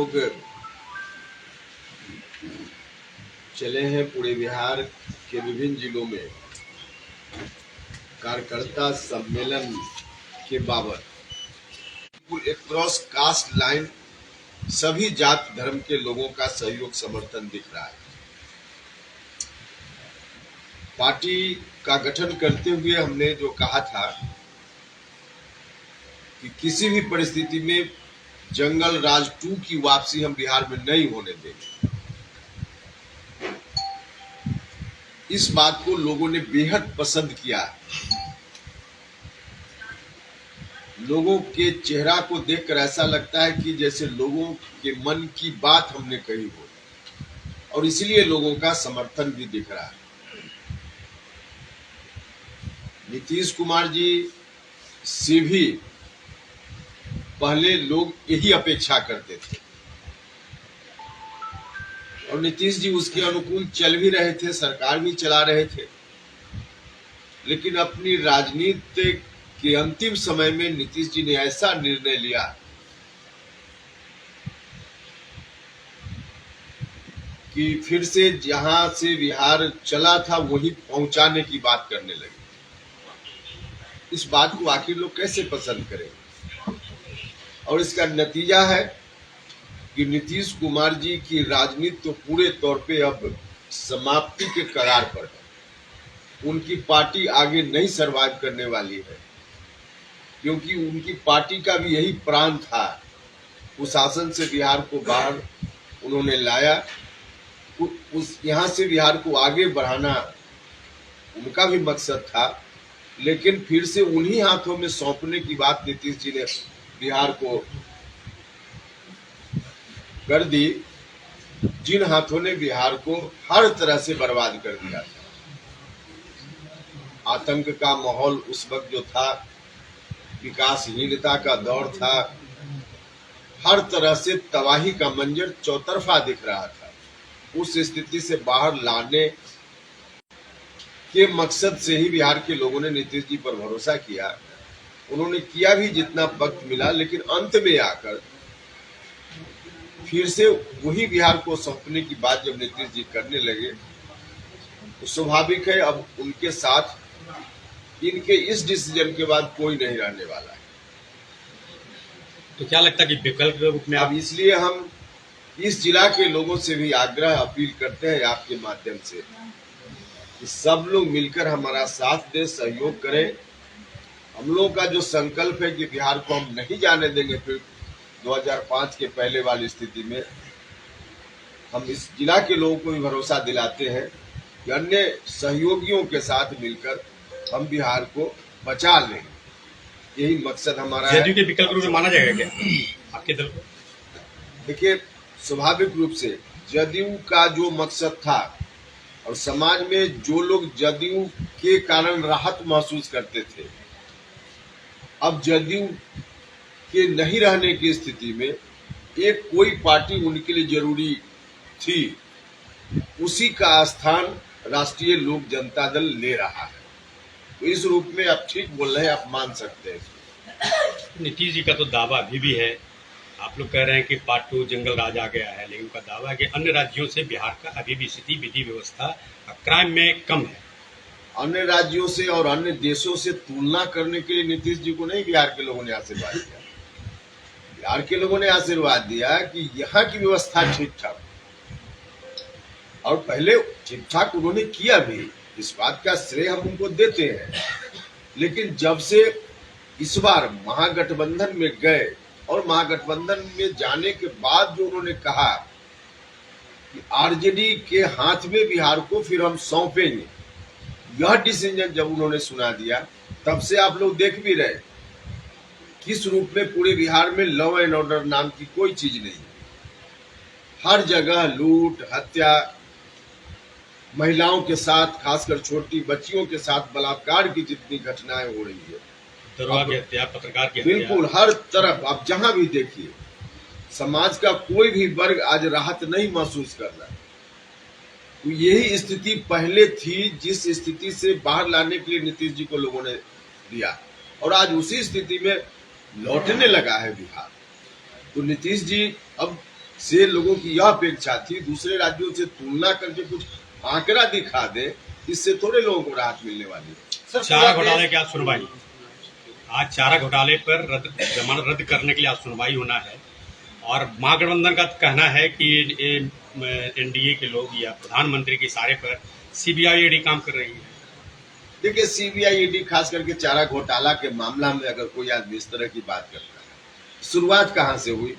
लोग चले हैं पूरे बिहार के विभिन्न जिलों में कार्यकर्ता सम्मेलन के बाबत एक क्रॉस कास्ट लाइन सभी जात धर्म के लोगों का सहयोग समर्थन दिख रहा है। पार्टी का गठन करते हुए हमने जो कहा था कि किसी भी परिस्थिति में जंगल राज 2 की वापसी हम बिहार में नहीं होने देंगे। इस बात को लोगों ने बेहद पसंद किया। लोगों के चेहरा को देखकर ऐसा लगता है कि जैसे लोगों के मन की बात हमने कही हो, और इसलिए लोगों का समर्थन भी दिख रहा है। नीतीश कुमार जी से भी पहले लोग यही अपेक्षा करते थे और नीतीश जी उसके अनुकूल चल भी रहे थे, सरकार भी चला रहे थे। लेकिन अपनी राजनीति के अंतिम समय में नीतीश जी ने ऐसा निर्णय लिया कि फिर से जहां से बिहार चला था वहीं पहुंचाने की बात करने लगे। इस बात को आखिर लोग कैसे पसंद करेंगे? और इसका नतीजा है कि नीतीश कुमार जी की राजनीति तो पूरे तौर पे अब समाप्ति के कगार पर है। उनकी पार्टी आगे नहीं सर्वाइव करने वाली है, क्योंकि उनकी पार्टी का भी यही प्राण था। कुशासन से बिहार को बाहर उन्होंने लाया, उस यहाँ से बिहार को आगे बढ़ाना उनका भी मकसद था। लेकिन फिर से उन्हीं हाथों में सौंपने की बात नीतीश जी ने बिहार को कर दी, जिन हाथों ने बिहार को हर तरह से बर्बाद कर दिया था। आतंक का माहौल उस वक्त जो था, विकासहीनता का दौर था, हर तरह से तबाही का मंजर चौतरफा दिख रहा था। उस स्थिति से बाहर लाने के मकसद से ही बिहार के लोगों ने नीतीश जी पर भरोसा किया। उन्होंने किया भी जितना वक्त मिला, लेकिन अंत में आकर फिर से वही बिहार को सौंपने की बात जब नीतीश जी करने लगे तो स्वाभाविक है अब उनके साथ इनके इस डिसीजन के बाद कोई नहीं रहने वाला है। तो क्या लगता है कि विकल्प के रूप में अब इसलिए हम इस जिला के लोगों से भी आग्रह अपील करते हैं आपके माध्यम से कि सब लोग मिलकर हमारा साथ दे, सहयोग करें। हम लोगों का जो संकल्प है कि बिहार को हम नहीं जाने देंगे फिर 2005 के पहले वाली स्थिति में। हम इस जिला के लोगों को भी भरोसा दिलाते हैं कि अन्य सहयोगियों के साथ मिलकर हम बिहार को बचा लेंगे। यही मकसद हमारा है। जदयू के विकल्प रूप में माना जाएगा क्या आपके दल को? देखिए, स्वाभाविक रूप से जदयू का जो मकसद था और समाज में जो लोग जदयू के कारण राहत महसूस करते थे, अब जदयू के नहीं रहने की स्थिति में एक कोई पार्टी उनके लिए जरूरी थी। उसी का स्थान राष्ट्रीय लोक जनता दल ले रहा है। तो इस रूप में आप ठीक बोल रहे हैं, आप मान सकते हैं। नीतीश जी का तो दावा अभी भी है, आप लोग कह रहे हैं कि पार्ट 2 जंगल राज आ गया है, लेकिन उनका दावा है कि अन्य राज्यों से बिहार का अभी भी स्थिति विधि व्यवस्था क्राइम में कम है। अन्य राज्यों से और अन्य देशों से तुलना करने के लिए नीतीश जी को नहीं बिहार के लोगों ने आशीर्वाद दिया। बिहार के लोगों ने आशीर्वाद दिया कि यहाँ की व्यवस्था ठीक ठाक, और पहले ठीक ठाक उन्होंने किया भी, इस बात का श्रेय हम उनको देते हैं। लेकिन जब से इस बार महागठबंधन में गए और महागठबंधन में जाने के बाद जो उन्होंने कहा कि आरजेडी के हाथ में बिहार को फिर हम सौंपेंगे, यह डिसीजन जब उन्होंने सुना दिया, तब से आप लोग देख भी रहे किस रूप में पूरे बिहार में लॉ एंड ऑर्डर नाम की कोई चीज नहीं। हर जगह लूट, हत्या, महिलाओं के साथ, खासकर छोटी बच्चियों के साथ बलात्कार की जितनी घटनाएं हो रही है, दरोगा की हत्या, पत्रकार की हत्या, बिल्कुल हर तरफ आप जहां भी देखिए, समाज का कोई भी वर्ग आज राहत नहीं महसूस कर रहा है। तो यही स्थिति पहले थी, जिस स्थिति से बाहर लाने के लिए नीतीश जी को लोगों ने दिया, और आज उसी स्थिति में लौटने लगा है बिहार। तो नीतीश जी अब से लोगों की यह अपेक्षा थी, दूसरे राज्यों से तुलना करके कुछ आंकड़ा दिखा दे, इससे थोड़े लोगों को राहत मिलने वाली है। चारा घोटाले की आज सुनवाई, आज चारा घोटाले पर जमानत रद्द करने के लिए आज सुनवाई होना है और महागठबंधन का कहना है कि एनडीए के लोग या प्रधानमंत्री के इशारे पर सीबीआई ईडी काम कर रही है। देखिए, सीबीआई ईडी खास करके चारा घोटाला के मामला में अगर कोई आदमी इस तरह की बात करता है, शुरुआत कहां से हुई?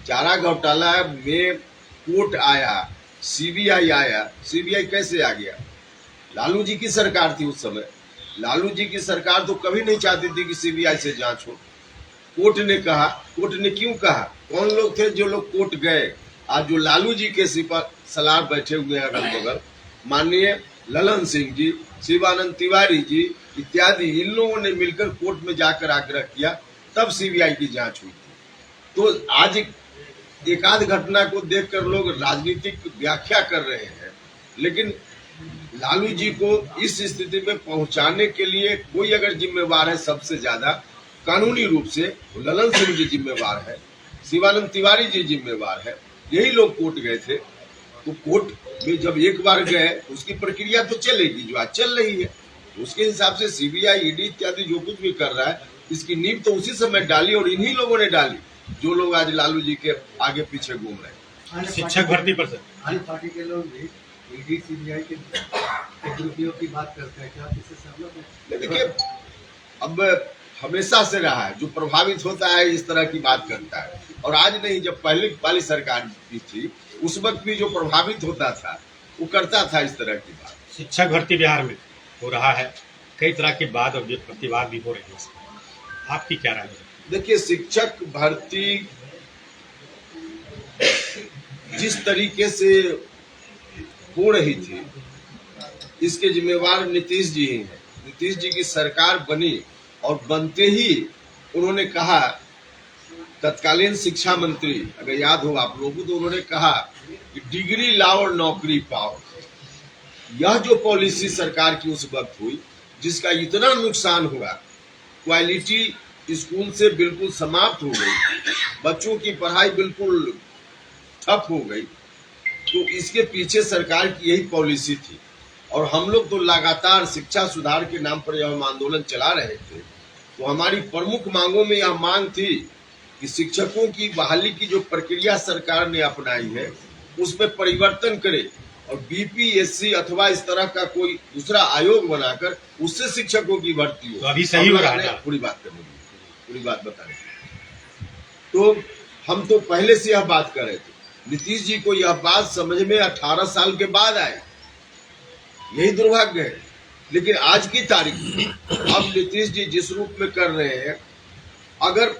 चारा घोटाला में कोर्ट आया, सीबीआई आया। सीबीआई कैसे आ गया? लालू जी की सरकार थी उस समय। लालू जी की सरकार तो कभी नहीं चाहती थी कि सीबीआई से जांच हो। कोर्ट ने कहा। कोर्ट ने क्यों कहा? कौन लोग थे जो लोग कोर्ट गए? आज जो लालू जी के सलार बैठे हुए हैं अगल बगल, माननीय ललन सिंह जी, शिवानंद तिवारी जी इत्यादि, इन लोगों ने मिलकर कोर्ट में जाकर आग्रह किया, तब सीबीआई की जांच हुई थी। तो आज एक आध घटना को देखकर लोग राजनीतिक व्याख्या कर रहे हैं, लेकिन लालू जी को इस स्थिति में पहुंचाने के लिए कोई अगर जिम्मेवार है सबसे ज्यादा कानूनी रूप से, तो ललन सिंह जी जिम्मेवार है, शिवानंद तिवारी जी जिम्मेवार है। यही लोग कोर्ट गए थे। तो कोर्ट में जब एक बार गए, उसकी प्रक्रिया तो चलेगी जो आज चल रही है। तो उसके हिसाब से सीबीआई ईडी इत्यादि जो कुछ भी कर रहा है, इसकी नींव तो उसी समय डाली और इन्हीं लोगों ने डाली जो लोग आज लालू जी के आगे पीछे घूम रहे हैं। शिक्षक भर्ती पर सर अन्य पार्टी के लोग भी ईडी सीबीआई के दुरुपयोग की बात करते हैं, क्या आप इससे सहमत हैं? देखिए, अब हमेशा से रहा है, जो प्रभावित होता है इस तरह की बात करता है। और आज नहीं, जब पहले वाली सरकार भी थी उस वक्त भी जो प्रभावित होता था वो करता था इस तरह की बात। शिक्षक भर्ती बिहार में हो रहा है, कई तरह की बात और प्रतिवाद भी हो रही है, आपकी क्या राय है? देखिए, शिक्षक भर्ती जिस तरीके से हो रही थी, इसके जिम्मेवार नीतीश जी ही हैं। नीतीश जी की सरकार बनी और बनते ही उन्होंने कहा, तत्कालीन शिक्षा मंत्री, अगर याद हो आप लोगों को, तो उन्होंने कहा कि डिग्री लाओ और नौकरी पाओ। यह जो पॉलिसी सरकार की उस वक्त हुई, जिसका इतना नुकसान हुआ, क्वालिटी स्कूल से बिल्कुल समाप्त हो गई, बच्चों की पढ़ाई बिल्कुल ठप हो गई। तो इसके पीछे सरकार की यही पॉलिसी थी। और हम लोग तो लगातार शिक्षा सुधार के नाम पर जब हम आंदोलन चला रहे थे, तो हमारी प्रमुख मांगों में यह मांग थी कि शिक्षकों की बहाली की जो प्रक्रिया सरकार ने अपनाई है उसमें परिवर्तन करे और बीपीएससी अथवा इस तरह का कोई दूसरा आयोग बनाकर उससे शिक्षकों की भर्ती हो। तो अभी सही हो रहा है? पूरी बात करने, पूरी बात बताने। तो हम तो पहले से यह बात कर रहे थे। नीतीश जी को यह बात समझ में 18 साल के बाद आई, यही दुर्भाग्य है। लेकिन आज की तारीख में अब नीतीश जी जिस रूप में कर रहे हैं, अगर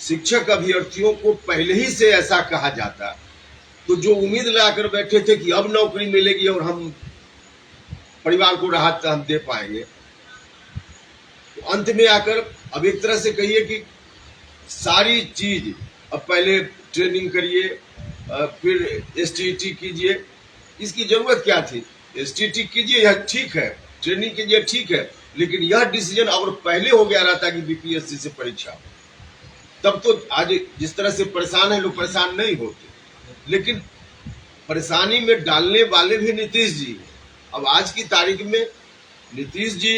शिक्षक अभ्यर्थियों को पहले ही से ऐसा कहा जाता, तो जो उम्मीद लाकर बैठे थे कि अब नौकरी मिलेगी और हम परिवार को राहत हम दे पाएंगे, तो अंत में आकर अब एक तरह से कहिए कि सारी चीज, अब पहले ट्रेनिंग करिए, फिर एसटीटी कीजिए। इसकी जरूरत क्या थी? एसटीटी कीजिए, यह ठीक है, ट्रेनिंग कीजिए, ठीक है, लेकिन यह डिसीजन अगर पहले हो गया रहता कि बीपीएससी से परीक्षा हो, तब तो आज जिस तरह से परेशान है लोग परेशान नहीं होते। लेकिन परेशानी में डालने वाले भी नीतीश जी हैं। अब आज की तारीख में नीतीश जी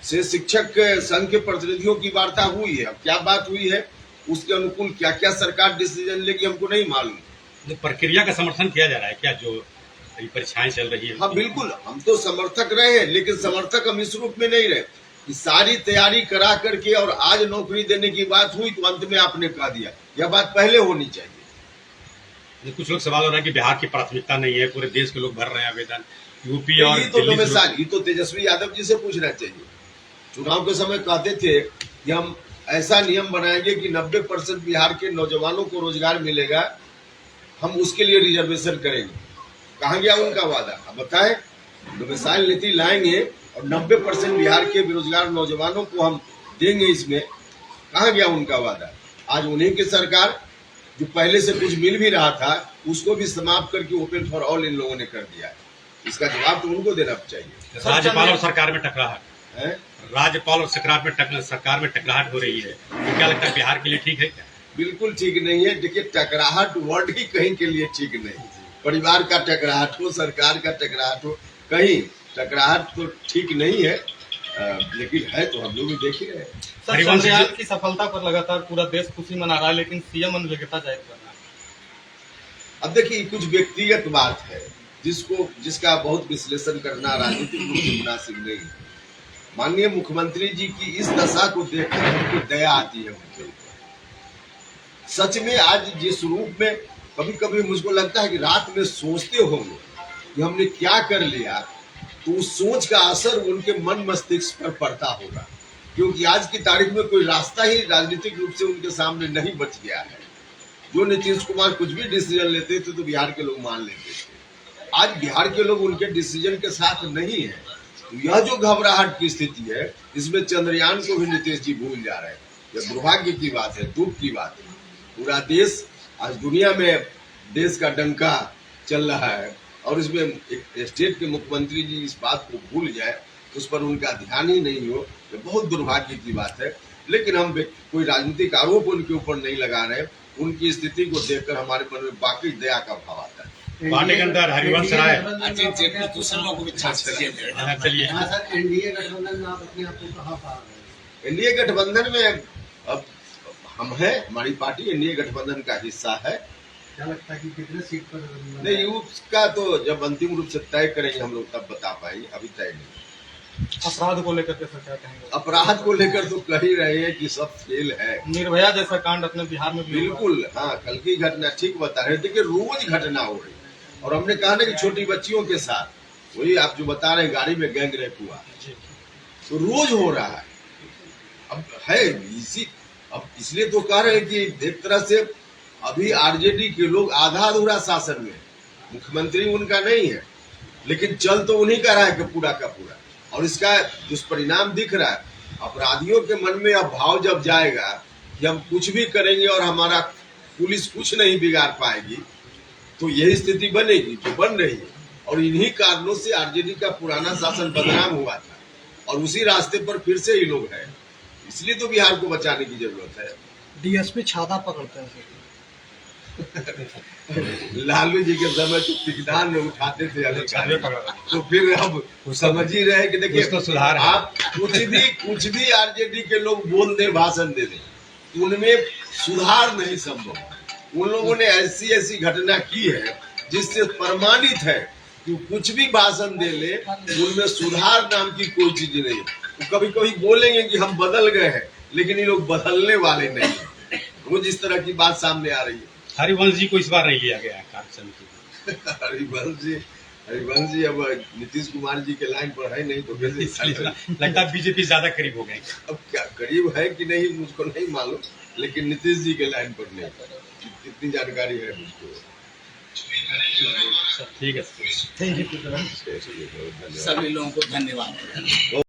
से शिक्षक संघ के प्रतिनिधियों की वार्ता हुई है। अब क्या बात हुई है, उसके अनुकूल क्या क्या सरकार डिसीजन लेगी हमको नहीं मालूम। प्रक्रिया का समर्थन किया जा रहा है क्या, जो परीक्षाएं चल रही है? हाँ बिल्कुल, हम तो समर्थक रहे हैं, लेकिन समर्थक हम इस रूप में नहीं रहे कि सारी तैयारी करा करके और आज नौकरी देने की बात हुई तो अंत में आपने कह दिया। यह बात पहले होनी चाहिए। कुछ लोग सवाल हो रहा है कि बिहार की प्राथमिकता नहीं है, पूरे देश के लोग भर रहे हैं आवेदन, यूपी और ये तो तेजस्वी यादव जी से पूछना चाहिए। चुनाव के समय कहते थे कि हम ऐसा नियम बनाएंगे कि 90% बिहार के नौजवानों को रोजगार मिलेगा, हम उसके लिए रिजर्वेशन करेंगे। कहाँ गया उनका वादा? अब बताएं, डोमिसाइल नीति लाएंगे और 90% बिहार के बेरोजगार नौजवानों को हम देंगे, इसमें कहाँ गया उनका वादा? आज उन्हीं की सरकार, जो पहले से कुछ मिल भी रहा था उसको भी समाप्त करके ओपन फॉर ऑल इन लोगों ने कर दिया है। इसका जवाब तो उनको देना चाहिए। राज्यपाल और सरकार में टकराहट है, राज्यपाल और सरकार में टकराहट हो रही है, तो क्या लगता है बिहार के लिए ठीक है क्या? बिल्कुल ठीक नहीं है। देखिए, टकराहट वर्ड ही कहीं के लिए ठीक नहीं। परिवार का टकराहट हो, सरकार का टकराहट हो, कहीं टकराहट तो ठीक नहीं है। लेकिन है तो हम लोग भी देख ही रहे हैं। सर, हरिवंश जी- चंद्रयान की सफलता पर लगातार पूरा देश खुशी मना रहा है, लेकिन सीएम अनभिज्ञता जाहिर कर रहा है। अब देखिए, कुछ व्यक्तिगत बात है जिसका बहुत विश्लेषण करना राजनीतिक रूप से मुनासिब नहीं है। माननीय मुख्यमंत्री जी की इस दशा को देखकर हमको दया आती है उनके ऊपर। सच में आज जिस रूप में कभी कभी मुझको लगता है कि रात में सोचते होंगे कि हमने क्या कर लिया, तो उस सोच का असर उनके मन मस्तिष्क पर पड़ता होगा, क्योंकि आज की तारीख में कोई रास्ता ही राजनीतिक रूप से उनके सामने नहीं बच गया है। जो नीतीश कुमार कुछ भी डिसीजन लेते थे तो बिहार के लोग मान लेते थे। आज बिहार के लोग उनके डिसीजन के साथ नहीं है। तो यह जो घबराहट की स्थिति है, इसमें चंद्रयान को भी नीतीश जी भूल जा रहे हैं। यह दुर्भाग्य की बात है, दुख की बात है। पूरा देश आज दुनिया में देश का डंका चल रहा है, और इसमें एक स्टेट के मुख्यमंत्री जी इस बात को भूल जाए, उस पर उनका ध्यान ही नहीं हो, ये बहुत दुर्भाग्य की बात है। लेकिन हम कोई राजनीतिक आरोप उनके ऊपर नहीं लगा रहे। उनकी स्थिति को देखकर हमारे मन में बाकी दया का भाव आता है। पार्टी के अंदर हरिवंश राय दूसरे लोगों को चलिए एनडीए गठबंधन में आप अपने आप को कहाँ पा रहे हैं? एनडीए गठबंधन में अब हम हैं, हमारी पार्टी एनडीए गठबंधन का हिस्सा है। क्या लगता है कि कितने सीट पर? नहीं, उसका तो जब अंतिम रूप से तय करेंगे हम लोग तब बता पाएंगे, अभी तय नहीं। अपराध को लेकर के सर क्या कहेंगे? अपराध को लेकर तो कह ही रहे हैं कि सब फेल है। निर्भया जैसा कांड अपने बिहार में भी हुआ। बिल्कुल, हाँ, कल की घटना ठीक बता रहे हैं। देखिए, रोज घटना हो रही है, और हमने कहा ना कि छोटी बच्चियों के साथ वही आप जो बता रहे हैं, गाड़ी में गैंग रेप हुआ, तो रोज हो रहा है। अब है अब इसलिए तो कह रहे हैं कि एक तरह से अभी आरजेडी के लोग आधा अधूरा शासन में, मुख्यमंत्री उनका नहीं है, लेकिन चल तो उन्हीं का रहा है कि पूरा का पूरा। और इसका दुष्परिणाम दिख रहा है। अपराधियों के मन में अब भाव जब जाएगा कि हम कुछ भी करेंगे और हमारा पुलिस कुछ नहीं बिगाड़ पाएगी, तो यही स्थिति बनेगी जो बन रही है। और इन्हीं कारणों से आरजेडी का पुराना शासन बदनाम हुआ था, और उसी रास्ते पर फिर से ही लोग हैं। इसलिए तो बिहार को बचाने की जरूरत है। डीएसपी छाता पकड़ते हैं लालू जी के समय तो पिकदान में उठाते थे अधिकारी, तो फिर अब समझ ही रहे कि देखिए, तो सुधार है। आप कुछ भी आरजेडी के लोग बोल दे, भाषण दे दे, उनमें सुधार नहीं संभव। उन लोगों ने ऐसी घटना की है जिससे प्रमाणित है कि कुछ भी भाषण दे ले, उनमें सुधार नाम की कोई चीज नहीं। वो कभी कभी बोलेंगे कि हम बदल गए हैं, लेकिन ये लोग बदलने वाले नहीं है। रोज इस तरह की बात सामने आ रही है। हरिवंश जी को इस बार नहीं लिया गया है कार्य समिति में। हरिवंश जी अब नीतीश कुमार जी के लाइन पर है नहीं, तो कैसे? लगता है बीजेपी ज्यादा करीब हो गए। अब क्या करीब है कि नहीं मुझको नहीं मालूम, लेकिन नीतीश जी के लाइन पर नहीं, कितनी जानकारी है मुझको। ठीक है, थैंक यू। धन्यवाद। सभी लोगों को धन्यवाद।